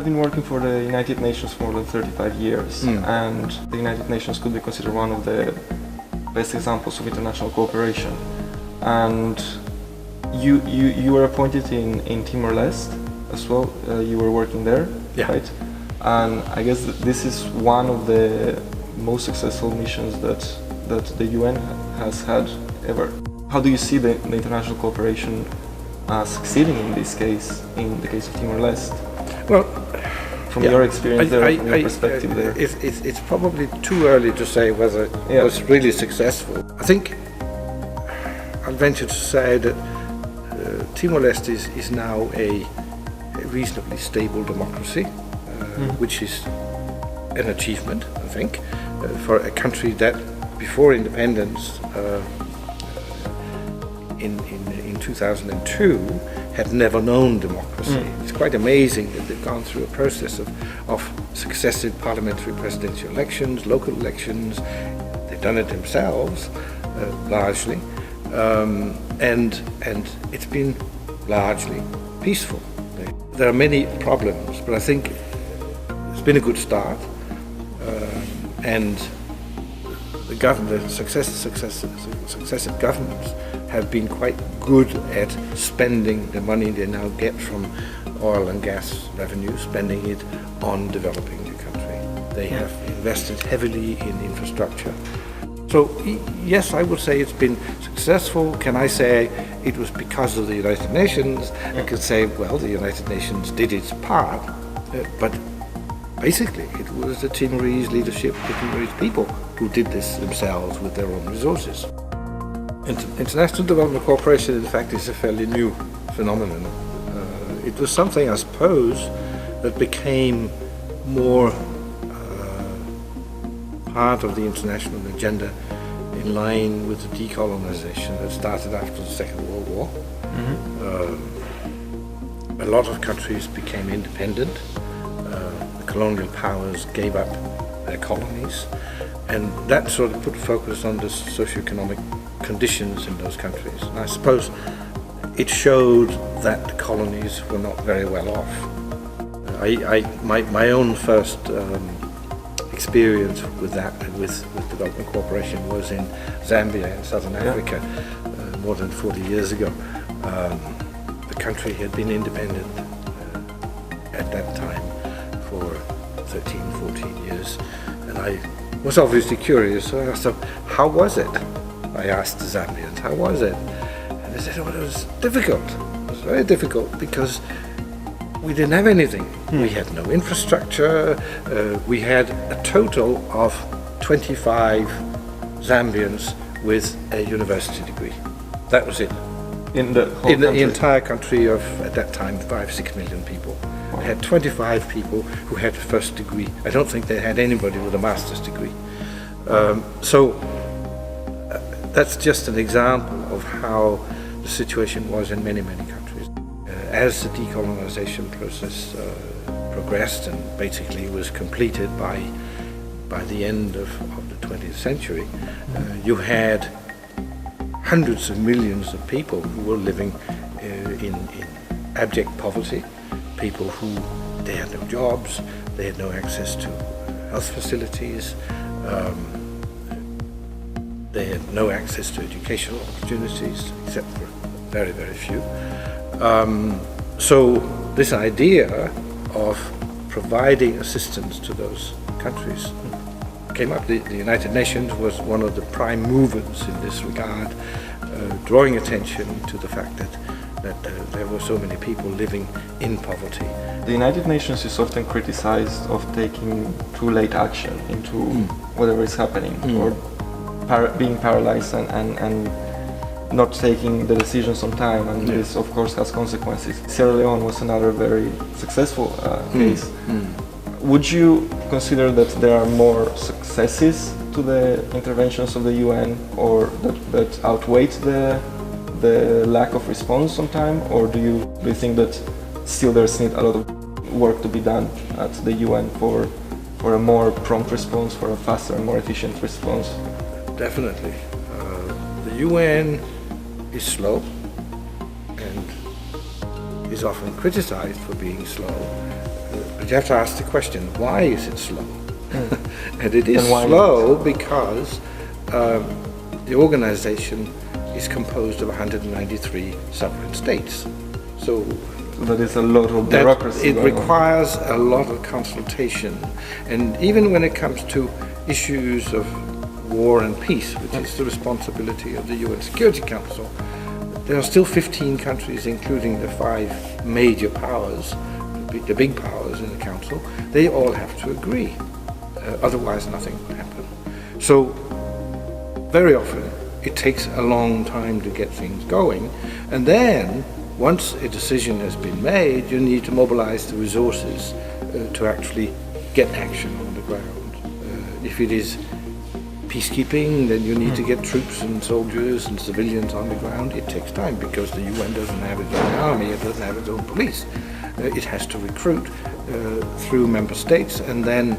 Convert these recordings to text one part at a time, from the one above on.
have been working for the United Nations for more than 35 years, and the United Nations could be considered one of the best examples of international cooperation. And you were appointed in Timor-Leste as well. You were working there, right? And I guess this is one of the most successful missions that the UN has had ever. How do you see the international cooperation succeeding in this case, in the case of Timor-Leste? Well, from your experience there, from your perspective there. It's probably too early to say whether it was really successful. I think I'll venture to say that Timor-Leste is now a reasonably stable democracy, which is an achievement, I think, for a country that before independence in 2002 had never known democracy. It's quite amazing that they've gone through a process of successive parliamentary presidential elections, local elections. They've done it themselves, largely, and it's been largely peaceful. There are many problems, but I think it's been a good start, and the successive governments have been quite good at spending the money they now get from oil and gas revenue, spending it on developing the country. They have invested heavily in infrastructure. So yes, I would say it's been successful. Can I say it was because of the United Nations? I could say, well, the United Nations did its part, but basically it was the Timorese leadership, the Timorese people who did this themselves with their own resources. International development cooperation, in fact, is a fairly new phenomenon. It was something, I suppose, that became more part of the international agenda in line with the decolonization that started after the Second World War. A lot of countries became independent. The colonial powers gave up their colonies, and that sort of put focus on the socioeconomic conditions in those countries. And I suppose it showed that the colonies were not very well off. My own first experience with that, with development cooperation, was in Zambia in southern Africa more than 40 years ago. The country had been independent at that time for 13, 14 years, and I was obviously curious, so I asked them, how was it? I asked the Zambians, how was it? And they said, well, it was difficult. It was very difficult because we didn't have anything. We had no infrastructure. We had a total of 25 Zambians with a university degree. That was it. In the whole country? The entire country of, at that time, 5-6 million people. We had 25 people who had a first degree. I don't think they had anybody with a master's degree. That's just an example of how the situation was in many, many countries. As the decolonization process progressed and basically was completed by the end of the 20th century, you had hundreds of millions of people who were living in abject poverty, people who they had no jobs, they had no access to health facilities, they had no access to educational opportunities, except for very, very few. So this idea of providing assistance to those countries came up. The United Nations was one of the prime movers in this regard, drawing attention to the fact that there were so many people living in poverty. The United Nations is often criticized of taking too late action into whatever is happening, or being paralyzed and not taking the decisions on time, and this of course has consequences. Sierra Leone was another very successful case. Would you consider that there are more successes to the interventions of the UN, or that outweigh the lack of response on time, or do you think that still there's a lot of work to be done at the UN for a more prompt response, for a faster and more efficient response? Definitely. The UN is slow and is often criticized for being slow, But you have to ask the question, why is it slow? And it is slow because the organization is composed of 193 sovereign states. So that is a lot of bureaucracy. It requires a lot of consultation. And even when it comes to issues of war and peace, which is the responsibility of the UN Security Council, there are still 15 countries, including the 5 major powers, the big powers in the Council. They all have to agree. Otherwise nothing will happen. So very often it takes a long time to get things going, and then once a decision has been made, you need to mobilize the resources to actually get action on the ground. If it is peacekeeping, then you need to get troops and soldiers and civilians on the ground. It takes time because the UN doesn't have its own army, it doesn't have its own police. It has to recruit through member states and then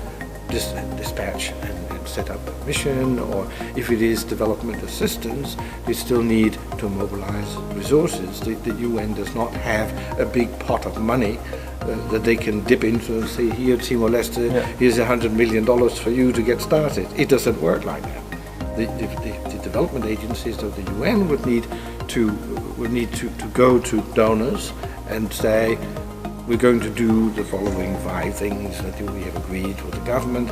dispatch and set up a mission, or if it is development assistance, you still need to mobilize resources. The UN does not have a big pot of money that they can dip into and say, here Timor-Leste, here's $100 million for you to get started. It doesn't work like that. The development agencies of the UN would need to go to donors and say, we're going to do the following 5 things that we have agreed with the government,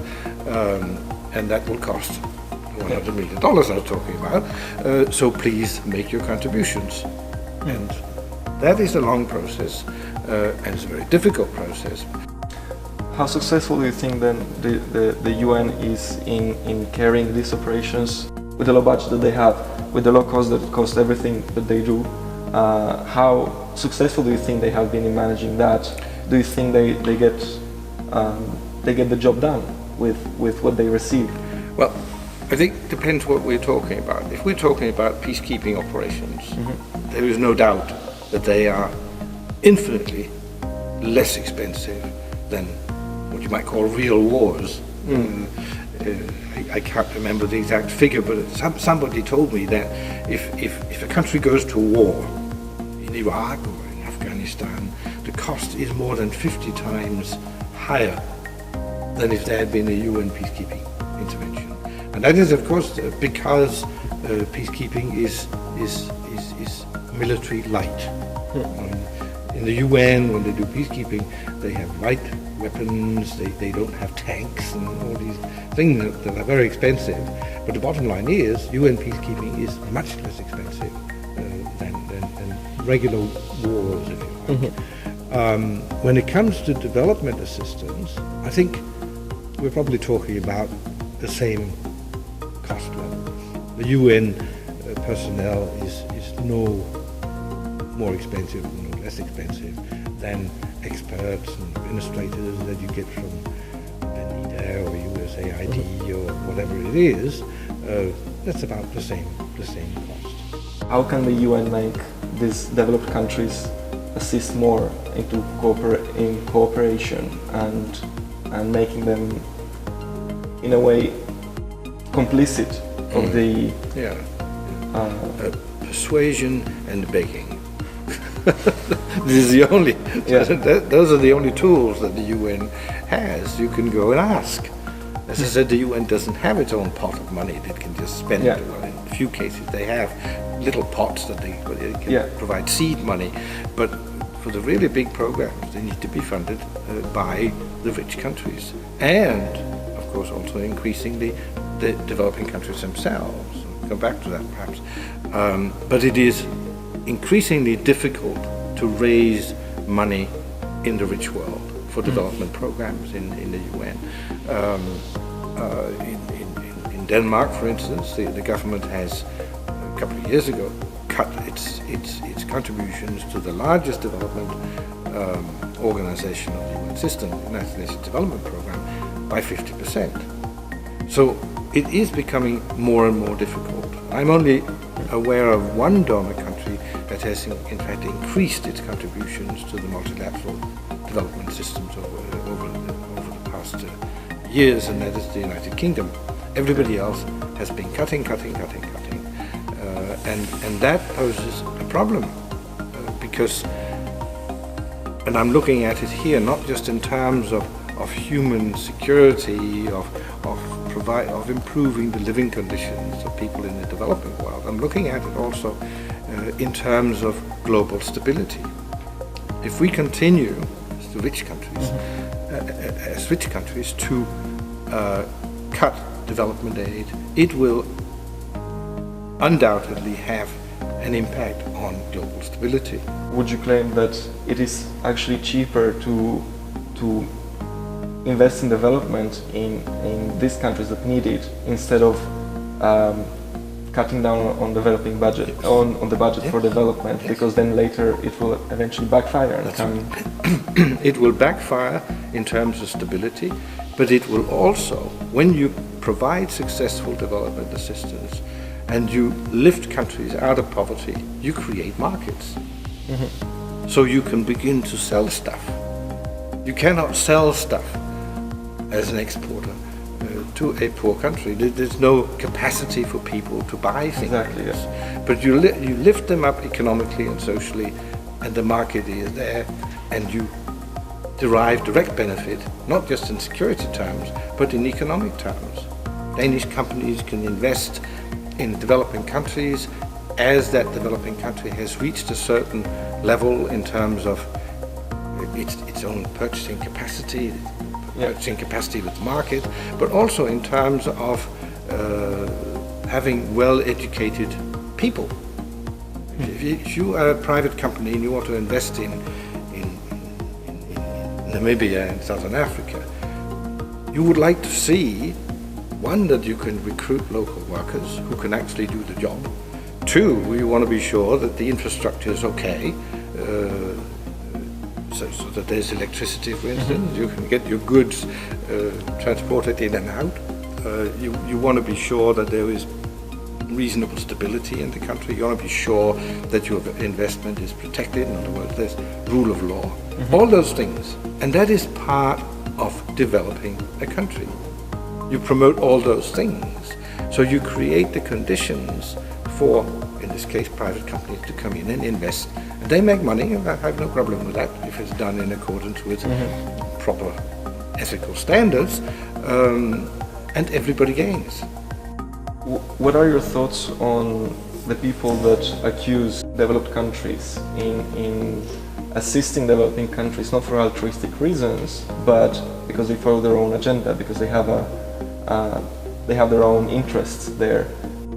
and that will cost $100 million I was talking about, so please make your contributions. And that is a long process, and it's a very difficult process. How successful do you think then the UN is in carrying these operations with the low budget that they have, with the low cost that cost everything that they do? How successful do you think they have been in managing that? Do you think they get the job done with what they receive? Well, I think it depends what we're talking about. If we're talking about peacekeeping operations, there is no doubt that they are infinitely less expensive than what you might call real wars. I can't remember the exact figure, but somebody told me that if a country goes to war in Iraq or in Afghanistan, the cost is more than 50 times higher than if there had been a UN peacekeeping intervention. And that is, of course, because peacekeeping is military light. In the UN, when they do peacekeeping, they have light weapons, they don't have tanks and all these things that are very expensive. But the bottom line is, UN peacekeeping is much less expensive than regular wars, if you like. When it comes to development assistance, I think we're probably talking about the same cost level. The UN personnel is no more expensive, no less expensive than experts and administrators that you get from UNYA or USAID or whatever it is. That's about the same cost. How can the UN make these developed countries assist more into cooperation and making them in a way complicit of the persuasion and begging. This is the only. Those are the only tools that the UN has. You can go and ask. As I said, the UN doesn't have its own pot of money that can just spend. Well, in a few cases, they have little pots that they can provide seed money, but for the really big programs, they need to be funded by the rich countries, and of course also increasing the developing countries themselves. We'll come back to that perhaps, but it is increasingly difficult to raise money in the rich world for development programs in the UN. In Denmark, for instance, the government has a couple of years ago cut its contributions to the largest development organization of the UN system, the United Nations Development Program, by 50%. So it is becoming more and more difficult. I'm only aware of one donor country that has in fact increased its contributions to the multilateral development systems over the past years, and that is the United Kingdom. Everybody else has been cutting, and that poses a problem because And I'm looking at it here not just in terms of human security, of improving the living conditions of people in the developing world. I'm looking at it also in terms of global stability. If we continue as rich countries to cut development aid, it will undoubtedly have an impact on global stability. Would you claim that it is actually cheaper to invest in development in these countries that need it instead of cutting down on developing budget on the budget for development, because then later it will eventually backfire and come. It will backfire in terms of stability, but it will also, when you provide successful development assistance and you lift countries out of poverty, you create markets. So you can begin to sell stuff. You cannot sell stuff as an exporter to a poor country. There's no capacity for people to buy things. Exactly, yes. But you lift them up economically and socially, and the market is there, and you derive direct benefit, not just in security terms, but in economic terms. Danish companies can invest in developing countries as that developing country has reached a certain level in terms of its own purchasing capacity, purchasing capacity with the market, but also in terms of having well-educated people. If you are a private company and you want to invest in Namibia and Southern Africa, you would like to see, one, that you can recruit local workers who can actually do the job. Two, you want to be sure that the infrastructure is okay, so that there's electricity, for instance. You can get your goods transported in and out. You want to be sure that there is reasonable stability in the country. You want to be sure that your investment is protected. In other words, there's rule of law. All those things. And that is part of developing a country. You promote all those things. So you create the conditions for, in this case, private companies to come in and invest. And they make money, and I have no problem with that if it's done in accordance with proper ethical standards, and everybody gains. What are your thoughts on the people that accuse developed countries in assisting developing countries, not for altruistic reasons, but because they follow their own agenda, because they have their own interests there?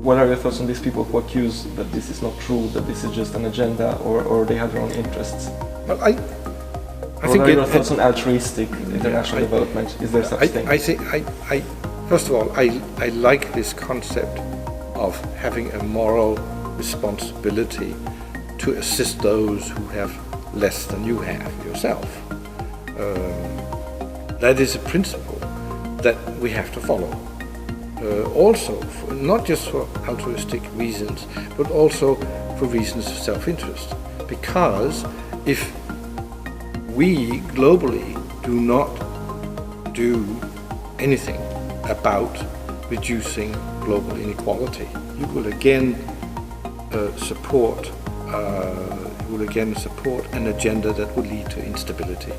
What are your thoughts on these people who accuse that this is not true, that this is just an agenda, or they have their own interests? Well, I think what are your thoughts on altruistic international development? Is there such thing? I think first of all, I like this concept of having a moral responsibility to assist those who have less than you have yourself. That is a principle that we have to follow. Also, not just for altruistic reasons, but also for reasons of self-interest. Because if we globally do not do anything about reducing global inequality, you will again support an agenda that will lead to instability.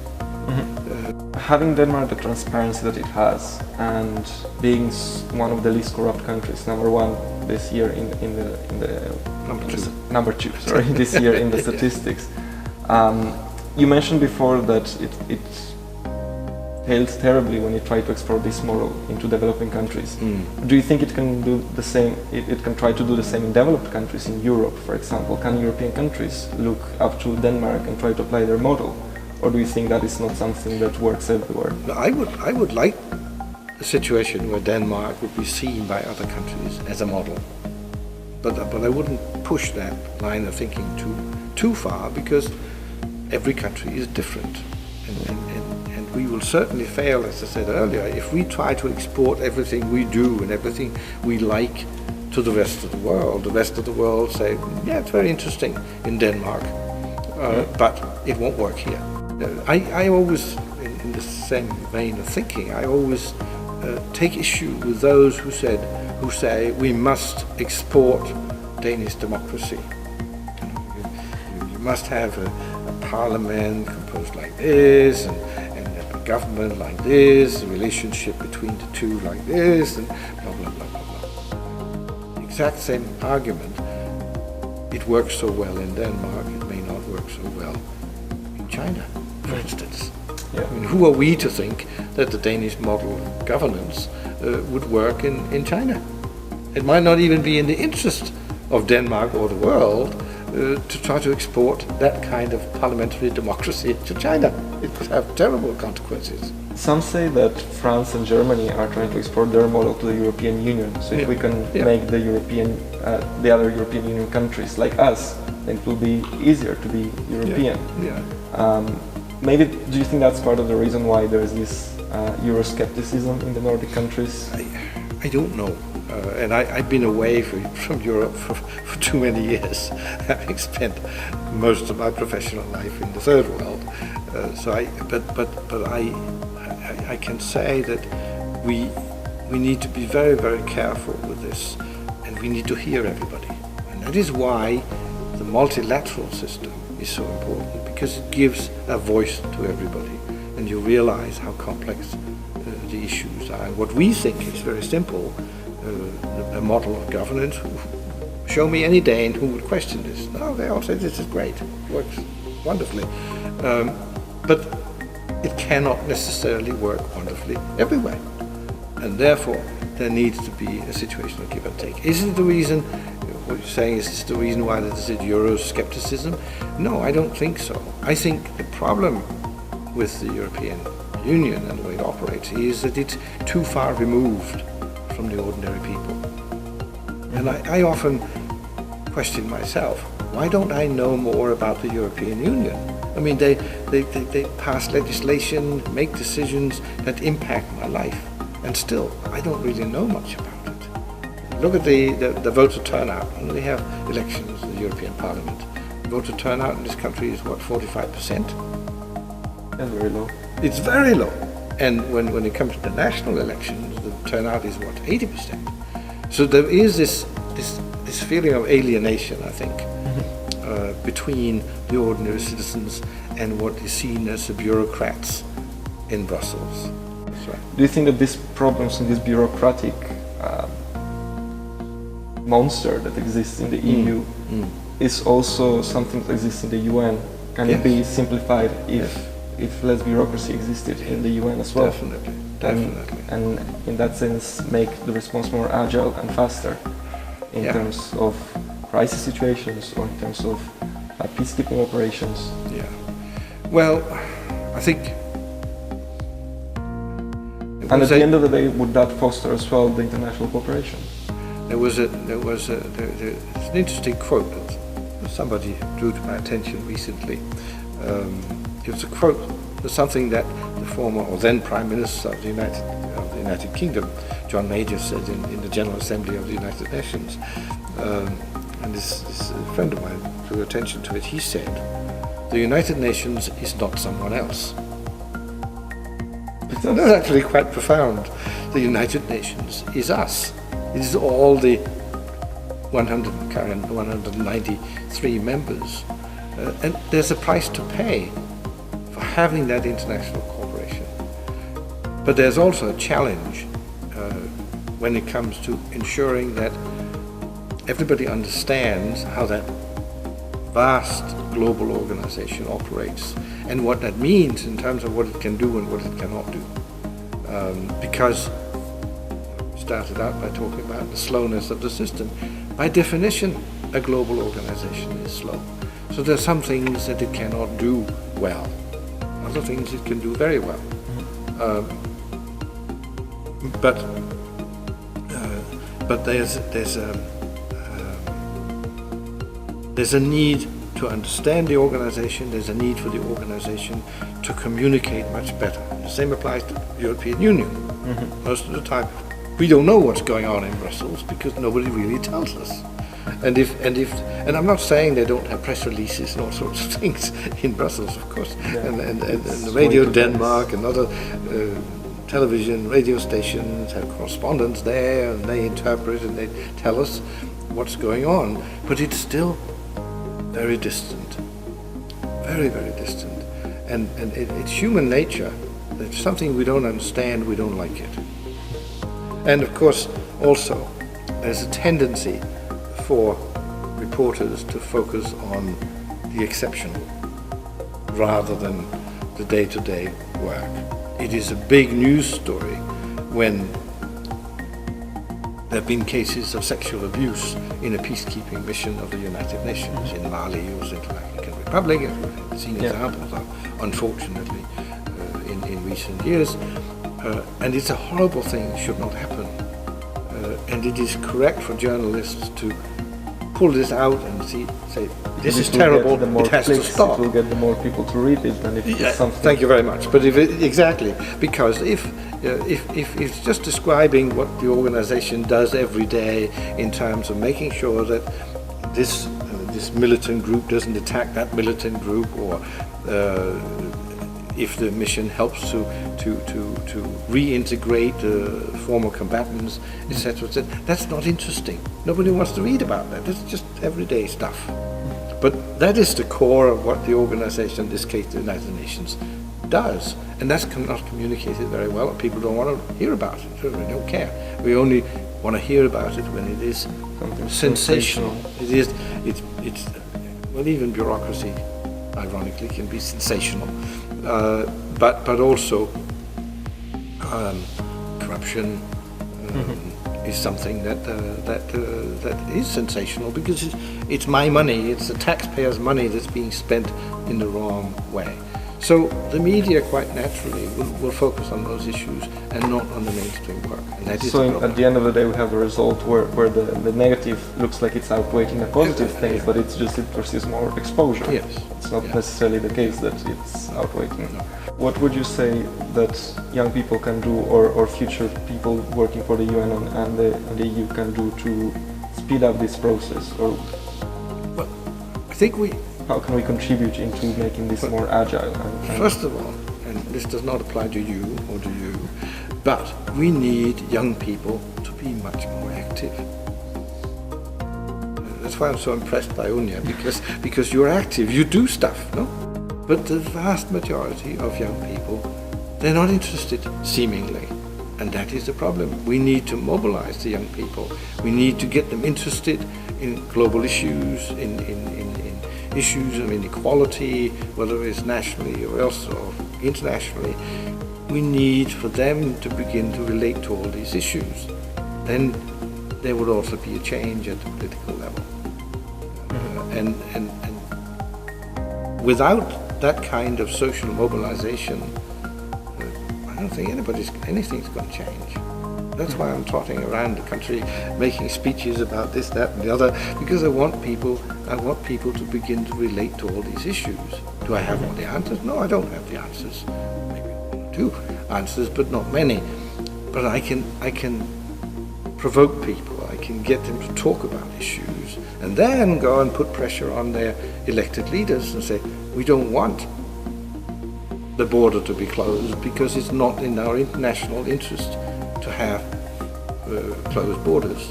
Having Denmark the transparency that it has, and being one of the least corrupt countries, number one this year in the number two, sorry, this year in the statistics. You mentioned before that it failed terribly when it tried to export this model into developing countries. Do you think it can do the same? It can try to do the same in developed countries, in Europe, for example? Can European countries look up to Denmark and try to apply their model? Or do you think that is not something that works everywhere? I would like a situation where Denmark would be seen by other countries as a model. But I wouldn't push that line of thinking too far, because every country is different. And we will certainly fail, as I said earlier, if we try to export everything we do and everything we like to the rest of the world. The rest of the world say, yeah, it's very interesting in Denmark, but it won't work here. I always, in the same vein of thinking, I always take issue with those who say we must export Danish democracy. You must have a parliament composed like this, and a government like this, the relationship between the two like this, and blah, blah, blah, blah, blah. The exact same argument. It works so well in Denmark, it may not work so well in China, for instance. Yeah. I mean, who are we to think that the Danish model of governance would work in China? It might not even be in the interest of Denmark or the world to try to export that kind of parliamentary democracy to China. It could have terrible consequences. Some say that France and Germany are trying to export their model to the European Union. So if we can make the other European Union countries like us, then it will be easier to be European. Maybe do you think that's part of the reason why there is this Euroscepticism in the Nordic countries? I don't know. And I've been away from Europe for too many years, having spent most of my professional life in the third world. I can say that we need to be very, very careful with this, and we need to hear everybody. And that is why the multilateral system is so important, because it gives a voice to everybody, and you realize how complex the issues are. And what we think is very simple. A model of governance. Show me any Dane who would question this. No, they all say this is great, works wonderfully. But it cannot necessarily work wonderfully everywhere. And therefore, there needs to be a situation of give and take. Is it the reason, what you're saying, is this the reason why there is Euroscepticism? No, I don't think so. I think the problem with the European Union and the way it operates is that it's too far removed from the ordinary people. And I often question myself, why don't I know more about the European Union? I mean, they pass legislation, make decisions that impact my life, and still, I don't really know much about it. Look at the voter turnout. When we have elections in the European Parliament, voter turnout in this country is, what, 45%? That's very low. It's very low. And when it comes to the national elections, the turnout is, what, 80%. So there is this feeling of alienation, I think, between the ordinary citizens and what is seen as the bureaucrats in Brussels. That's right. Do you think that these problems and this bureaucratic monster that exists in the EU is also something that exists in the UN? Can it be simplified if less bureaucracy existed in the UN as well? Definitely. And in that sense make the response more agile and faster in terms of crisis situations or in terms of peacekeeping operations? Yeah. Well, I think... And at the end of the day, would that foster as well the international cooperation? There's an interesting quote that somebody drew to my attention recently. It was a quote, something that the former or then Prime Minister of the United Kingdom, John Major, said in the General Assembly of the United Nations. And this friend of mine drew attention to it. He said, "The United Nations is not someone else." That's actually quite profound. The United Nations is us. It is all the 193 members. And there's a price to pay for having that international cooperation. But there's also a challenge when it comes to ensuring that everybody understands how that vast global organization operates and what that means in terms of what it can do and what it cannot do. Because we started out by talking about the slowness of the system. By definition, a global organization is slow. So there are some things that it cannot do well, other things it can do very well. But there's a need to understand the organization. There's a need for the organization to communicate much better. The same applies to the European Union. Most of the time, we don't know what's going on in Brussels because nobody really tells us. And I'm not saying they don't have press releases and all sorts of things in Brussels, of course, and the Radio Denmark and other television, radio stations have correspondents there, and they interpret and they tell us what's going on, but it's still very distant. very, very distant. And it's human nature. It's something we don't understand, we don't like it. And of course, also, there's a tendency for reporters to focus on the exceptional rather than the day-to-day work. It is a big news story when there have been cases of sexual abuse in a peacekeeping mission of the United Nations in Mali or Central African Republic. We've seen examples of, unfortunately, in recent years. And it's a horrible thing, it should not happen. And it is correct for journalists to pull this out and say, this is terrible, it has to stop. It will get the more people to read it than if it's something... Thank you very much. But exactly, because if it's just describing what the organization does every day in terms of making sure that this militant group doesn't attack that militant group, or if the mission helps to reintegrate former combatants, etc., that's not interesting. Nobody wants to read about that. That's just everyday stuff. But that is the core of what the organization, in this case the United Nations, does. And that's not communicated very well, and people don't want to hear about it. So we don't care. We only want to hear about it when it is something sensational. It's well, even bureaucracy, ironically, can be sensational. But also corruption is something that is sensational, because it's my money, it's the taxpayers' money that's being spent in the wrong way. So the media quite naturally will focus on those issues and not on the mainstream work. And that is so at the end of the day we have a result where the negative looks like it's outweighing the positive things, but it's just it receives more exposure. Yes. It's not necessarily the case that it's outweighing. No. What would you say that young people can do, or future people working for the UN and the EU can do to speed up this process? Or well, I think how can we contribute into making this more agile? First of all, and this does not apply to you or to you, but we need young people to be much more active. That's why I'm so impressed by UNYA, because you're active, you do stuff, no? But the vast majority of young people, they're not interested, seemingly. And that is the problem. We need to mobilize the young people. We need to get them interested in global issues, in issues of inequality, whether it's nationally or else or internationally. We need for them to begin to relate to all these issues. Then there would also be a change at the political level. And without that kind of social mobilization, I don't think anything's going to change. That's why I'm trotting around the country making speeches about this, that and the other, because I want people to begin to relate to all these issues. Do I have all the answers? No, I don't have the answers. Maybe one or two answers, but not many. But I can provoke people, I can get them to talk about issues, and then go and put pressure on their elected leaders and say, we don't want the border to be closed because it's not in our international interest to have closed borders,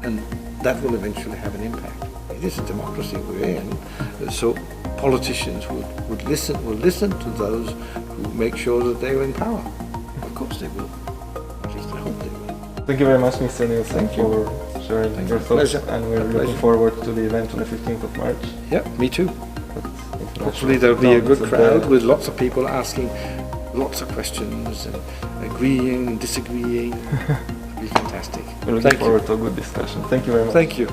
and that will eventually have an impact. It is a democracy we're in, so politicians will listen to those who make sure that they're in power. Of course they will. At least I hope they will. Thank you very much, Mr. Nielsen, for sharing your thoughts. Pleasure. And we're looking forward to the event on the 15th of March. Yeah, me too. Hopefully there'll be a good crowd with lots of people asking lots of questions and agreeing and disagreeing. It'll be fantastic. We're looking forward to a good discussion. Thank you very much. Thank you.